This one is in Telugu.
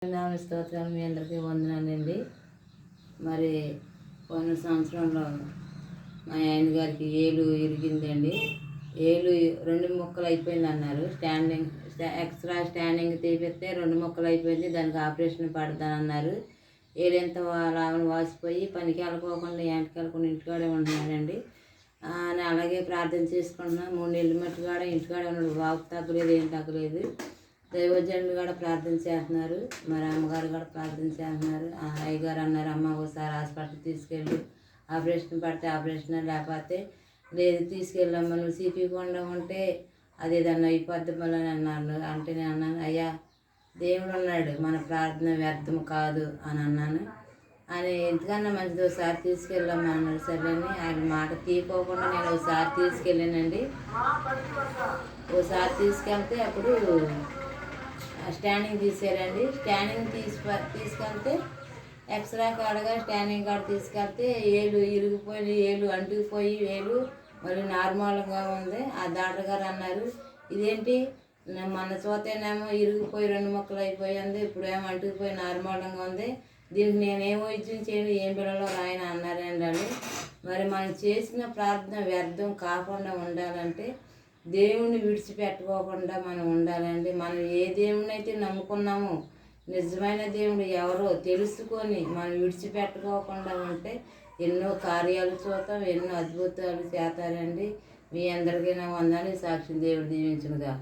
నామ స్తోత్రాలు మీ అందరికీ వందనాలండి. మరి పోయిన సంవత్సరంలో మా ఆయన గారికి ఏలు ఇరిగిందండి. ఏలు 2 ముక్కలు అయిపోయింది అన్నారు. ఎక్స్ట్రా స్టాండింగ్ తీపిస్తే 2 ముక్కలు అయిపోయింది, దానికి ఆపరేషన్ పడతానన్నారు. ఏలెంత లాభం వాసిపోయి పనికి వెళ్ళకోకుండా ఎంటకి వెళ్ళకుండా ఇంటికాడే ఉంటున్నాడండి. అలాగే ప్రార్థన చేసుకుంటున్నాను. 3 నెలల మట్టుగాడ ఇంటికాడే ఉన్నాడు. బాబు తగ్గలేదు, ఏం తగ్గలేదు. దైవజనులు కూడా ప్రార్థన చేస్తున్నారు. మరి అమ్మగారు కూడా ప్రార్థన చేస్తున్నారు. అయ్యగారు అన్నారు, అమ్మ ఒకసారి హాస్పిటల్ తీసుకెళ్ళి ఆపరేషన్ పడితే ఆపరేషన్, లేకపోతే లేదు తీసుకెళ్ళమ్మా, నువ్వు చూపించకుండా ఉంటే అది ఏదన్నా అయిపోద్ది మళ్ళీ అన్నారు. అంటే నేను అన్నాను, అయ్యా దేవుడు ఉన్నాడు, మన ప్రార్థన వ్యర్థం కాదు అని అన్నాను. ఆయన ఎంతకన్నా మంచిది ఒకసారి తీసుకెళ్ళమ్మా అన్నాడు. సరేని ఆయన మాట తీసుకోకుండా నేను ఒకసారి తీసుకెళ్ళానండి. ఒకసారి తీసుకెళ్తే అప్పుడు స్టాండింగ్ తీసారండి. స్టాండింగ్ తీసుకెళ్తే ఎక్స్రే కాడగా స్టాండింగ్ కాడ తీసుకెళ్తే ఏలు ఇరిగిపోయిన ఏలు అంటుకుపోయి ఏలు మరి నార్మల్గా ఉంది. ఆ డాక్టర్ గారు అన్నారు, ఇదేంటి మన చూతేనేమో ఇరిగిపోయి 2 ముక్కలు అయిపోయింది, ఇప్పుడేమో అంటుకుపోయి నార్మల్గా ఉంది, దీనికి నేనేమో వైద్యం చేయను, ఏం పిల్లలో రాయన అన్నారండి. మరి మనం చేసిన ప్రార్థన వ్యర్థం కాకుండా ఉండాలంటే దేవుని విడిచిపెట్టుకోకుండా మనం ఉండాలండి. మనం ఏ దేవుని అయితే నమ్ముకున్నామో నిజమైన దేవుడు ఎవరో తెలుసుకొని మనం విడిచిపెట్టుకోకుండా ఉంటే ఎన్నో కార్యాలు చూద్దాం, ఎన్నో అద్భుతాలు చేస్తారండి. మీ అందరికీ నా వందనాలు. సాక్షి దేవుడు దీవించునుగా.